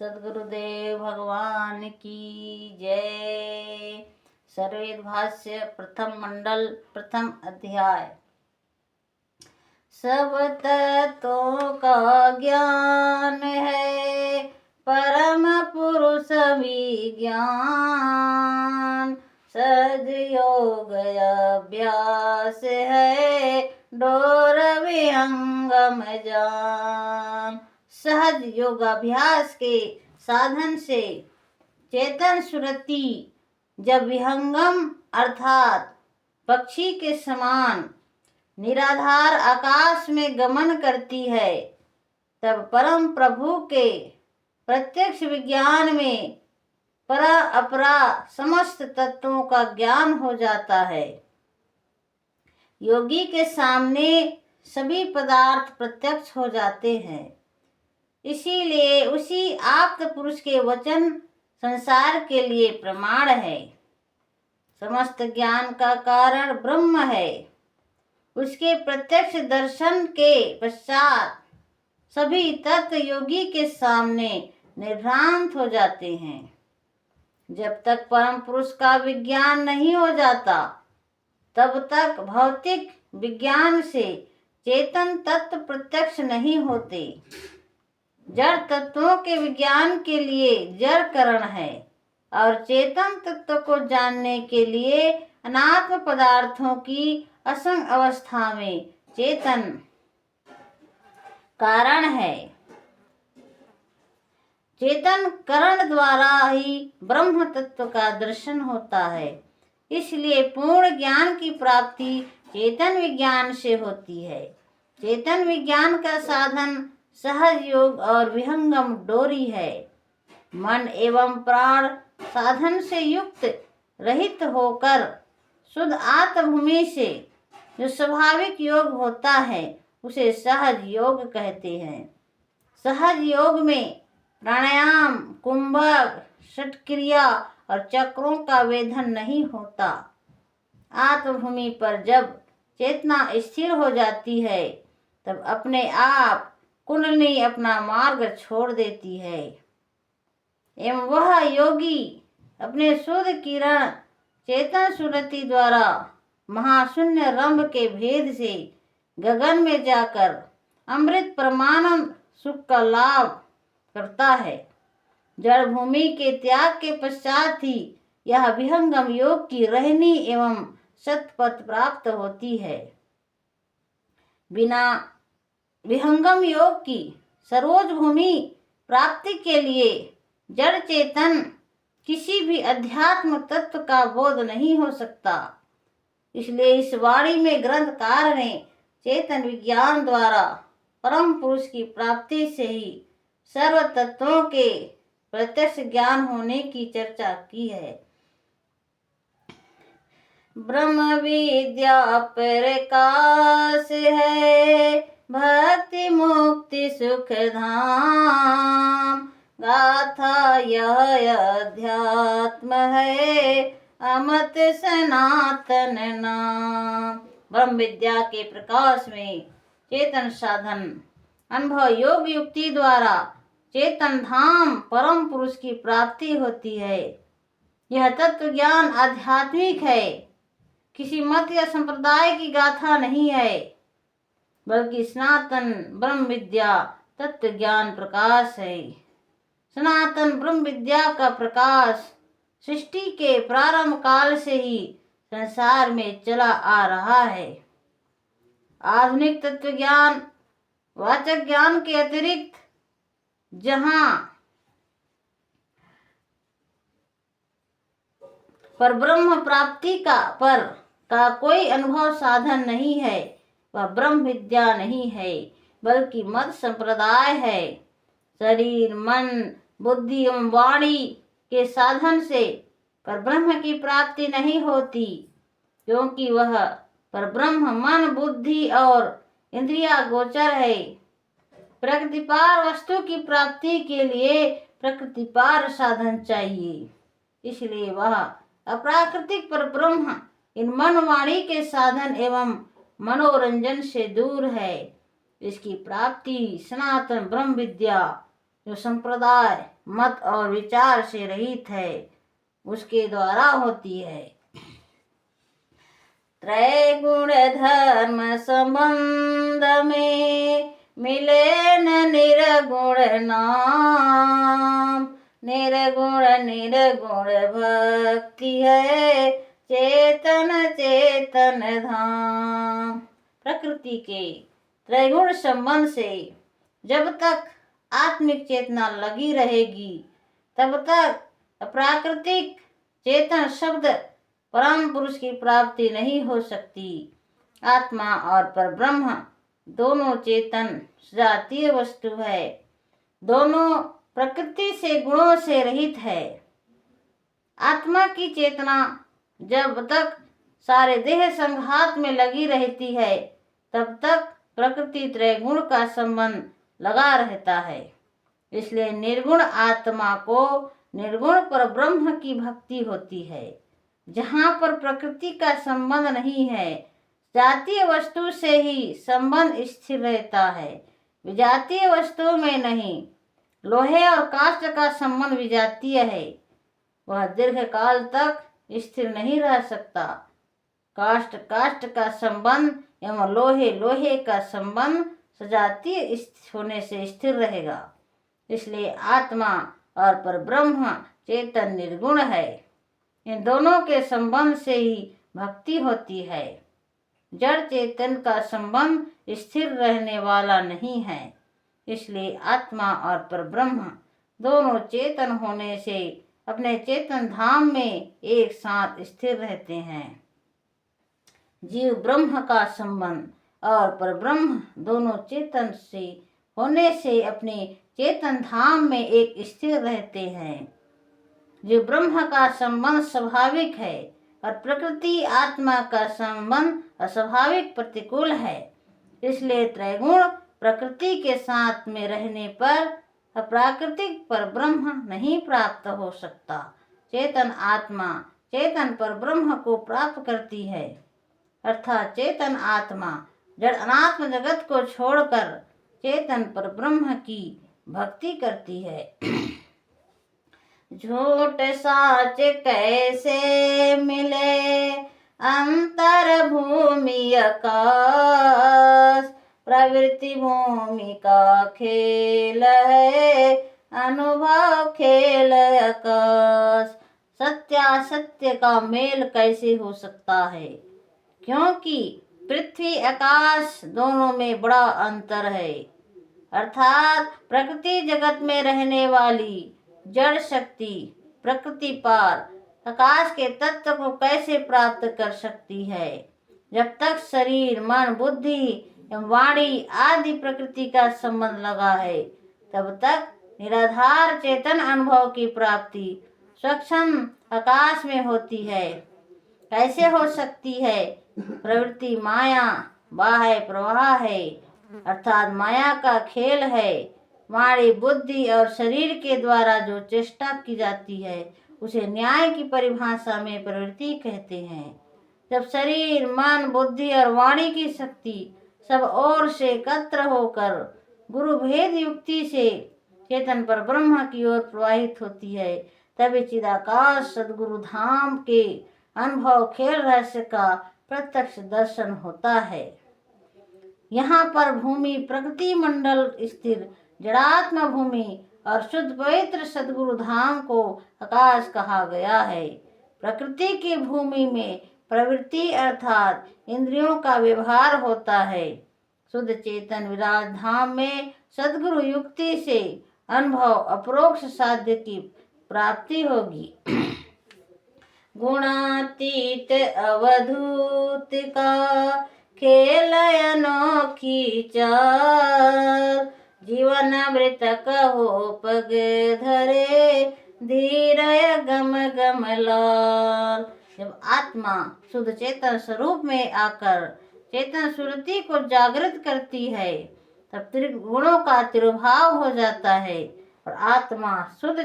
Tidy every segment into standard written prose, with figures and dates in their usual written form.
सद्गुरुदेव भगवान की जय। सर्ववेद भाष्य प्रथम मंडल प्रथम अध्याय। सब तत्वों का ज्ञान है परम पुरुष विज्ञान। सद योग अभ्यास है डोर विहंगम जान। सहज योगाभ्यास के साधन से चेतन सुरति जब विहंगम अर्थात पक्षी के समान निराधार आकाश में गमन करती है, तब परम प्रभु के प्रत्यक्ष विज्ञान में परा अपरा समस्त तत्वों का ज्ञान हो जाता है। योगी के सामने सभी पदार्थ प्रत्यक्ष हो जाते हैं। इसीलिए उसी आप्त पुरुष के वचन संसार के लिए प्रमाण है। समस्त ज्ञान का कारण ब्रह्म है। उसके प्रत्यक्ष दर्शन के पश्चात सभी तत्व योगी के सामने निर्भ्रांत हो जाते हैं। जब तक परम पुरुष का विज्ञान नहीं हो जाता, तब तक भौतिक विज्ञान से चेतन तत्व प्रत्यक्ष नहीं होते। जड़ तत्वों के विज्ञान के लिए जड़ करण है और चेतन तत्व को जानने के लिए अनात्म पदार्थों की असंग अवस्था में चेतन कारण है। चेतन करण द्वारा ही ब्रह्म तत्व का दर्शन होता है। इसलिए पूर्ण ज्ञान की प्राप्ति चेतन विज्ञान से होती है। चेतन विज्ञान का साधन सहज योग और विहंगम डोरी है। मन एवं प्राण साधन से युक्त रहित होकर शुद्ध आत्मभूमि से जो स्वाभाविक योग होता है, उसे सहज योग कहते हैं। सहज योग में प्राणायाम, कुंभक, षटक्रिया और चक्रों का वेधन नहीं होता। आत्मभूमि पर जब चेतना स्थिर हो जाती है, तब अपने आप कुंडली अपना मार्ग छोड़ देती है एवं वह योगी अपने शुद्ध किरण चेतन सुरति द्वारा महाशून्य रंभ के भेद से गगन में जाकर अमृत परमानंद सुख का लाभ करता है। जड़ भूमि के त्याग के पश्चात ही यह विहंगम योग की रहनी एवं सतपथ प्राप्त होती है। बिना विहंगम योग की सरोज भूमि प्राप्ति के लिए जड़ चेतन किसी भी अध्यात्म तत्व का बोध नहीं हो सकता। इसलिए इस वाणी में ग्रंथकार ने चेतन विज्ञान द्वारा परम पुरुष की प्राप्ति से ही सर्व तत्वों के प्रत्यक्ष ज्ञान होने की चर्चा की है। ब्रह्म विद्या प्रकाश है भक्ति मुक्ति सुख धाम। गाथा यह अध्यात्म है अमृत सनातन नाम। ब्रह्म विद्या के प्रकाश में चेतन साधन अनुभव योग युक्ति द्वारा चेतन धाम परम पुरुष की प्राप्ति होती है। यह तत्व ज्ञान आध्यात्मिक है, किसी मत या संप्रदाय की गाथा नहीं है, बल्कि सनातन ब्रह्म विद्या तत्व ज्ञान प्रकाश है। सनातन ब्रह्म विद्या का प्रकाश सृष्टि के प्रारंभ काल से ही संसार में चला आ रहा है। आधुनिक तत्व ज्ञान वाचक ज्ञान के अतिरिक्त जहाँ पर ब्रह्म प्राप्ति का कोई अनुभव साधन नहीं है, वह ब्रह्म विद्या नहीं है, बल्कि मत संप्रदाय है। शरीर, मन, बुद्धि एवं वाणी के साधन से परब्रह्म की प्राप्ति नहीं होती, क्योंकि वह परब्रह्म मन, बुद्धि और इंद्रिया गोचर है। प्रकृतिपार वस्तु की प्राप्ति के लिए प्रकृतिपार साधन चाहिए। इसलिए वह अप्राकृतिक परब्रह्म इन मन वाणी के साधन एवं मनोरंजन से दूर है। इसकी प्राप्ति सनातन ब्रह्म विद्या जो संप्रदाय, मत और विचार से रहित है, उसके द्वारा होती है। त्रैगुण धर्म संबंध में मिले न निर्गुण नाम। निर्गुण निर्गुण भक्ति है, चेतन चेतन धाम। प्रकृति के त्रैगुण संबंध से जब तक आत्मिक चेतना लगी रहेगी, तब तक अप्राकृतिक चेतन शब्द परम पुरुष की प्राप्ति नहीं हो सकती। आत्मा और परब्रह्म दोनों चेतन सजातीय वस्तु है, दोनों प्रकृति से गुणों से रहित है। आत्मा की चेतना जब तक सारे देह संघात में लगी रहती है, तब तक प्रकृति त्रैगुण का संबंध लगा रहता है। इसलिए निर्गुण आत्मा को निर्गुण पर ब्रह्म की भक्ति होती है। जहाँ पर प्रकृति का संबंध नहीं है, जातीय वस्तु से ही संबंध स्थिर रहता है, विजातीय वस्तु में नहीं। लोहे और काष्ठ का संबंध विजातीय है, वह दीर्घ काल तक स्थिर नहीं रह सकता। काष्ठ काष्ठ का संबंध एवं लोहे लोहे का संबंध सजातीय होने से स्थिर रहेगा। इसलिए आत्मा और परब्रह्म चेतन निर्गुण है। इन दोनों के संबंध से ही भक्ति होती है। जड़ चेतन का संबंध स्थिर रहने वाला नहीं है। इसलिए आत्मा और परब्रह्म दोनों चेतन होने से अपने चेतन धाम में एक साथ स्थिर रहते हैं। जीव ब्रह्म का संबंध और परब्रह्म दोनों चेतन से होने से अपने चेतन धाम में एक स्थिर रहते हैं। जीव ब्रह्म का संबंध स्वाभाविक है और प्रकृति आत्मा का संबंध अस्वाभाविक प्रतिकूल है। इसलिए त्रैगुण प्रकृति के साथ में रहने पर अप्राकृतिक परब्रह्म नहीं प्राप्त हो सकता। चेतन आत्मा चेतन परब्रह्म को प्राप्त करती है, अर्थात चेतन आत्मा जड़ अनात्म जगत को छोड़कर चेतन परब्रह्म की भक्ति करती है। झूठ साच कैसे मिले, अंतर भूमि आकाश। प्रवृत्ति भूमि का खेल है, अनुभव खेल आकाश। सत्यासत्य का मेल कैसे हो सकता है, क्योंकि पृथ्वी आकाश दोनों में बड़ा अंतर है। अर्थात प्रकृति जगत में रहने वाली जड़ शक्ति प्रकृति पार आकाश के तत्व को कैसे प्राप्त कर सकती है। जब तक शरीर मन बुद्धि एवं वाणी आदि प्रकृति का संबंध लगा है, तब तक निराधार चेतन अनुभव की प्राप्ति सूक्ष्म आकाश में होती है। कैसे हो सकती है? प्रवृत्ति माया बाह्य प्रवाह है, अर्थात माया का खेल है। वाणी बुद्धि और शरीर के द्वारा जो चेष्टा की जाती है, उसे न्याय की परिभाषा में प्रवृत्ति कहते हैं। जब शरीर मन बुद्धि और वाणी की शक्ति सब ओर से एकत्र होकर गुरु भेद युक्ति से चेतन पर ब्रह्म की ओर प्रवाहित होती है, तभी चिदाकाश सदगुरु धाम के अनुभव खेल रहस्य का प्रत्यक्ष दर्शन होता है। यहाँ पर भूमि प्रकृति मंडल स्थिर जड़ात्म भूमि और शुद्ध पवित्र सदगुरु धाम को आकाश कहा गया है। प्रकृति की भूमि में प्रवृत्ति अर्थात इंद्रियों का व्यवहार होता है। शुद्ध चेतन विराज धाम में सदगुरु युक्ति से अनुभव अपरोक्ष साध्य की प्राप्ति होगी। गुणातीत अवधूत का खेल अनोखी चाल। जीवन अमृत कहो पग धरे, धीरय गम गम लाल। जब आत्मा शुद्ध चेतन स्वरूप में आकर चेतन सुरति को जागृत करती है, तब त्रिगुणों का तिरुभाव हो जाता है और आत्मा शुद्ध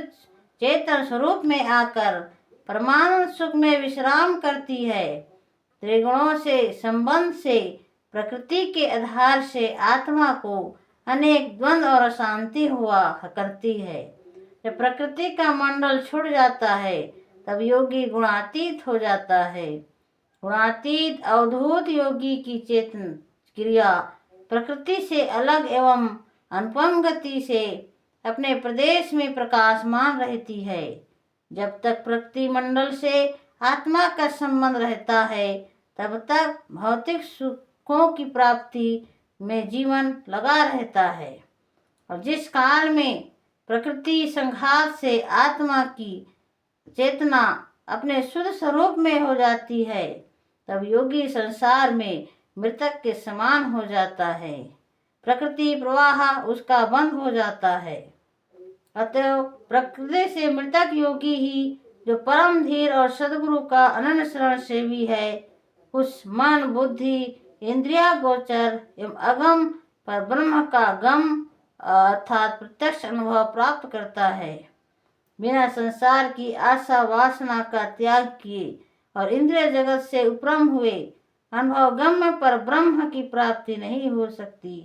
चेतन स्वरूप में आकर परमानंद सुख में विश्राम करती है। त्रिगुणों से संबंध से प्रकृति के आधार से आत्मा को अनेक द्वंद्व और अशांति हुआ करती है। जब प्रकृति का मंडल छूट जाता है तब योगी गुणातीत हो जाता है। गुणातीत अवधूत योगी की चेतन क्रिया प्रकृति से अलग एवं अनुपम गति से अपने प्रदेश में प्रकाशमान रहती है। जब तक प्रकृति मंडल से आत्मा का संबंध रहता है तब तक भौतिक सुखों की प्राप्ति में जीवन लगा रहता है, और जिस काल में प्रकृति संघात से आत्मा की चेतना अपने शुद्ध स्वरूप में हो जाती है तब योगी संसार में मृतक के समान हो जाता है। प्रकृति प्रवाह उसका बंद हो जाता है। अतः प्रकृति से मृतक योगी ही जो परम धीर और सदगुरु का अनन्य शरण सेवी है, उस मन बुद्धि इंद्रिया गोचर एवं अगम पर ब्रह्म का गम अर्थात प्रत्यक्ष अनुभव प्राप्त करता है। बिना संसार की आशा वासना का त्याग किए और इंद्रिय जगत से उपरम हुए अनुभव गम्य पर ब्रह्म की प्राप्ति नहीं हो सकती।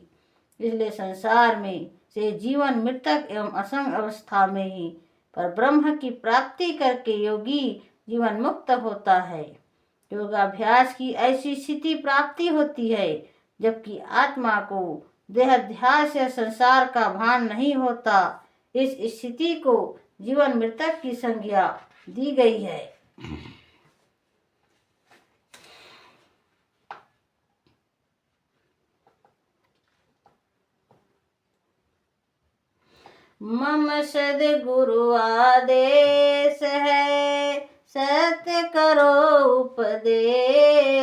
इसलिए संसार में से जीवन मृतक एवं असंग अवस्था में ही पर ब्रह्म की प्राप्ति करके योगी जीवन मुक्त होता है। योगाभ्यास की ऐसी स्थिति प्राप्ति होती है जबकि आत्मा को देहाध्यास या संसार का भान नहीं होता। इस स्थिति को जीवन मृतक की संज्ञा दी गई है। मम सद्गुरु आदेश है, सत्य करो उपदेश,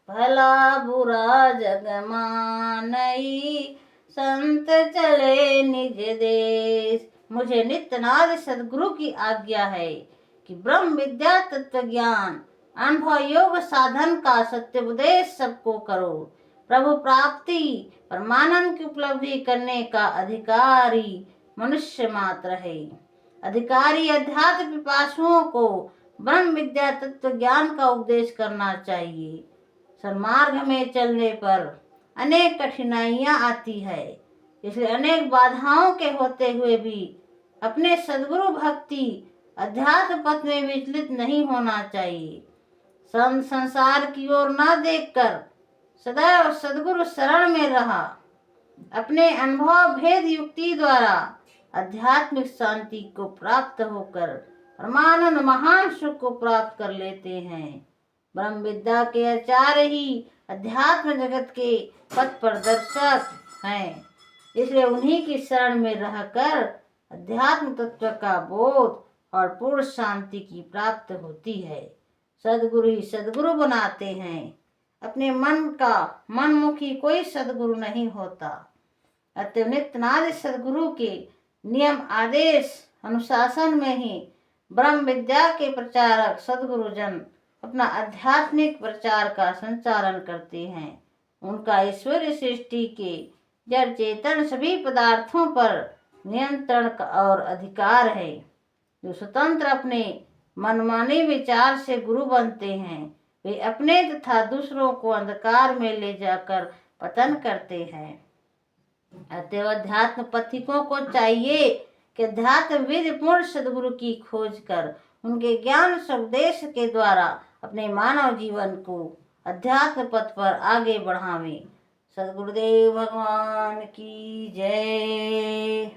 भला बुरा जग मानई, संत चले निज देश। मुझे नित्यनाद सद्गुरु की आज्ञा है कि ब्रह्म विद्या तत्व ज्ञान अनुभव योग साधन का सत्य उपदेश सबको करो। प्रभु प्राप्ति परमानंद की उपलब्धि करने का अधिकारी मनुष्य मात्र है। अधिकारी अध्यात्म पिपासुओं को ब्रह्म विद्या तत्व ज्ञान का उपदेश करना चाहिए। सन्मार्ग में चलने पर अनेक कठिनाइयां आती है, इसलिए अनेक बाधाओं के होते हुए भी अपने सद्गुरु भक्ति अध्यात्म पथ में विचलित नहीं होना चाहिए। संसार की ओर न देखकर सदैव सद्गुरु शरण में रहा अपने अनुभव भेद युक्ति द्वारा आध्यात्मिक शांति को प्राप्त होकर परमानंद महान सुख को प्राप्त कर लेते हैं। ब्रह्म विद्या के आचार्य ही अध्यात्म जगत के पथ प्रदर्शक हैं, इसलिए उन्हीं की शरण में रहकर अध्यात्म तत्व का बोध और पूर्ण शांति की प्राप्त होती है। सद्गुरु ही सद्गुरु बनाते हैं, अपने मन का मनमुखी कोई सद्गुरु नहीं होता। अतः नित्यनाद सद्गुरु के नियम आदेश अनुशासन में ही ब्रह्म विद्या के प्रचारक सद्गुरुजन अपना आध्यात्मिक प्रचार का संचालन करते हैं। उनका ईश्वरीय सृष्टि के जड़ चेतन सभी पदार्थों पर नियंत्रण और अधिकार है। जो स्वतंत्र अपने मनमाने विचार से गुरु बनते हैं, वे अपने तथा दूसरों को अंधकार में ले जाकर पतन करते हैं। अतः अध्यात्म पथिकों को चाहिए कि अध्यात्म विधि पूर्ण सद्गुरु की खोज कर उनके ज्ञान उपदेश के द्वारा अपने मानव जीवन को अध्यात्म पथ पर आगे बढ़ावें। सद्गुरुदेव भगवान की जय।